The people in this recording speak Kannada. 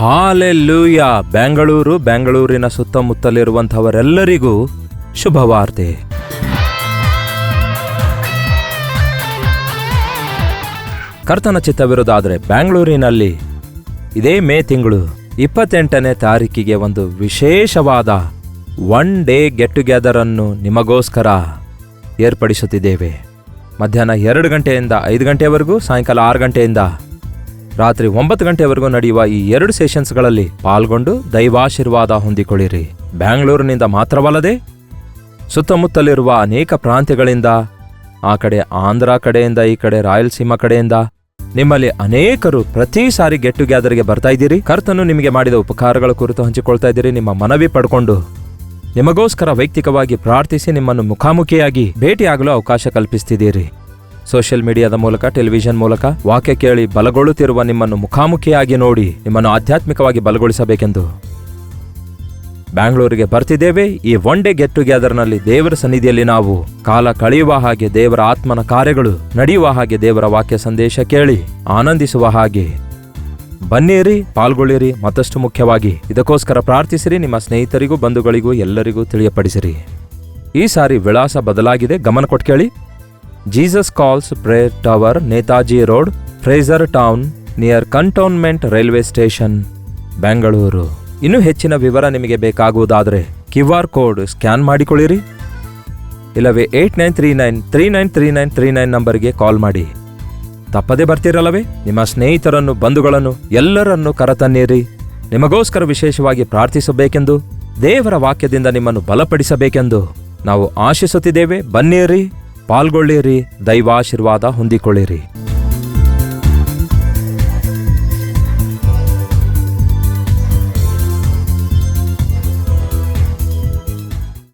ಹಾಲೆಲ್ಲೂಯಾ! ಬೆಂಗಳೂರಿನ ಸುತ್ತಮುತ್ತಲಿರುವಂಥವರೆಲ್ಲರಿಗೂ ಶುಭವಾರ್ತೆ. ಕರ್ತನ ಚಿತ್ತವಿರುವುದಾದರೆ ಬೆಂಗಳೂರಿನಲ್ಲಿ ಇದೇ ಮೇ ತಿಂಗಳು 28ನೇ ತಾರೀಕಿಗೆ ಒಂದು ವಿಶೇಷವಾದ ಒನ್ ಡೇ ಗೆಟ್ ಟುಗೆದರ್ ಅನ್ನು ನಿಮಗೋಸ್ಕರ ಏರ್ಪಡಿಸುತ್ತಿದ್ದೇವೆ. ಮಧ್ಯಾಹ್ನ 2 ಗಂಟೆಯಿಂದ 5 ಗಂಟೆಯವರೆಗೂ, ಸಾಯಂಕಾಲ 6 ಗಂಟೆಯಿಂದ ರಾತ್ರಿ 9 ಗಂಟೆಯವರೆಗೂ ನಡೆಯುವ ಈ 2 ಸೆಷನ್ಸ್ಗಳಲ್ಲಿ ಪಾಲ್ಗೊಂಡು ದೈವಾಶೀರ್ವಾದ ಹೊಂದಿಕೊಳ್ಳಿರಿ. ಬೆಂಗಳೂರಿನಿಂದ ಮಾತ್ರವಲ್ಲದೆ ಸುತ್ತಮುತ್ತಲಿರುವ ಅನೇಕ ಪ್ರಾಂತ್ಯಗಳಿಂದ, ಆ ಕಡೆ ಆಂಧ್ರ ಕಡೆಯಿಂದ, ಈ ಕಡೆ ರಾಯಲಸೀಮಾ ಕಡೆಯಿಂದ ನಿಮ್ಮಲ್ಲಿ ಅನೇಕರು ಪ್ರತಿ ಸಾರಿ ಗೆಟ್ ಟುಗೆದರ್ಗೆ ಬರ್ತಾ ಇದ್ದೀರಿ. ಕರ್ತನು ನಿಮಗೆ ಮಾಡಿದ ಉಪಕಾರಗಳ ಕುರಿತು ಹಂಚಿಕೊಳ್ತಾ ಇದ್ದೀರಿ. ನಿಮ್ಮ ಮನವಿ ಪಡ್ಕೊಂಡು ನಿಮಗೋಸ್ಕರ ವೈಯಕ್ತಿಕವಾಗಿ ಪ್ರಾರ್ಥಿಸಿ ನಿಮ್ಮನ್ನು ಮುಖಾಮುಖಿಯಾಗಿ ಭೇಟಿಯಾಗಲು ಅವಕಾಶ ಕಲ್ಪಿಸ್ತಿದ್ದೀರಿ. ಸೋಷಿಯಲ್ ಮೀಡಿಯಾದ ಮೂಲಕ, ಟೆಲಿವಿಷನ್ ಮೂಲಕ ವಾಕ್ಯ ಕೇಳಿ ಬಲಗೊಳ್ಳುತ್ತಿರುವ ನಿಮ್ಮನ್ನು ಮುಖಾಮುಖಿಯಾಗಿ ನೋಡಿ ನಿಮ್ಮನ್ನು ಆಧ್ಯಾತ್ಮಿಕವಾಗಿ ಬಲಗೊಳಿಸಬೇಕೆಂದು ಬೆಂಗಳೂರಿಗೆ ಬರ್ತಿದ್ದೇವೆ. ಈ ಒನ್ ಡೇ ಗೆಟ್ ಟುಗೆದರ್ನಲ್ಲಿ ದೇವರ ಸನ್ನಿಧಿಯಲ್ಲಿ ನಾವು ಕಾಲ ಕಳೆಯುವ ಹಾಗೆ, ದೇವರ ಆತ್ಮನ ಕಾರ್ಯಗಳು ನಡೆಯುವ ಹಾಗೆ, ದೇವರ ವಾಕ್ಯ ಸಂದೇಶ ಕೇಳಿ ಆನಂದಿಸುವ ಹಾಗೆ ಬನ್ನಿರಿ, ಪಾಲ್ಗೊಳ್ಳಿರಿ. ಮತ್ತಷ್ಟು ಮುಖ್ಯವಾಗಿ ಇದಕ್ಕೋಸ್ಕರ ಪ್ರಾರ್ಥಿಸಿರಿ. ನಿಮ್ಮ ಸ್ನೇಹಿತರಿಗೂ, ಬಂಧುಗಳಿಗೂ ಎಲ್ಲರಿಗೂ ತಿಳಿಯಪಡಿಸಿರಿ. ಈ ಸಾರಿ ವಿಳಾಸ ಬದಲಾಗಿದೆ, ಗಮನ ಕೊಟ್ಟು ಕೇಳಿ. Jesus calls prayer tower, Netaji road, Frazer town, near cantonment railway station, Bengaluru. ಇನ್ನೂ ಹೆಚ್ಚಿನ ವಿವರ ನಿಮಗೆ ಬೇಕಾಗುವುದಾದರೆ QR ಕೋಡ್ ಸ್ಕ್ಯಾನ್ ಮಾಡಿಕೊಳ್ಳಿರಿ. ಇಲ್ಲವೇ 8939393939 ನಂಬರ್ಗೆ ಕಾಲ್ ಮಾಡಿ. ತಪ್ಪದೇ ಬರ್ತಿರಲ್ಲವೇ? ನಿಮ್ಮ ಸ್ನೇಹಿತರನ್ನು, ಬಂಧುಗಳನ್ನು ಎಲ್ಲರನ್ನೂ ಕರತನ್ನಿರಿ. ನಿಮಗೋಸ್ಕರ ವಿಶೇಷವಾಗಿ ಪ್ರಾರ್ಥಿಸಬೇಕೆಂದು, ದೇವರ ವಾಕ್ಯದಿಂದ ನಿಮ್ಮನ್ನು ಬಲಪಡಿಸಬೇಕೆಂದು ನಾವು ಆಶಿಸುತ್ತಿದ್ದೇವೆ. ಬನ್ನಿರಿ, ಪಾಲ್ಗೊಳ್ಳಿರಿ, ದೈವಾಶೀರ್ವಾದ ಹೊಂದಿಕೊಳ್ಳಿರಿ.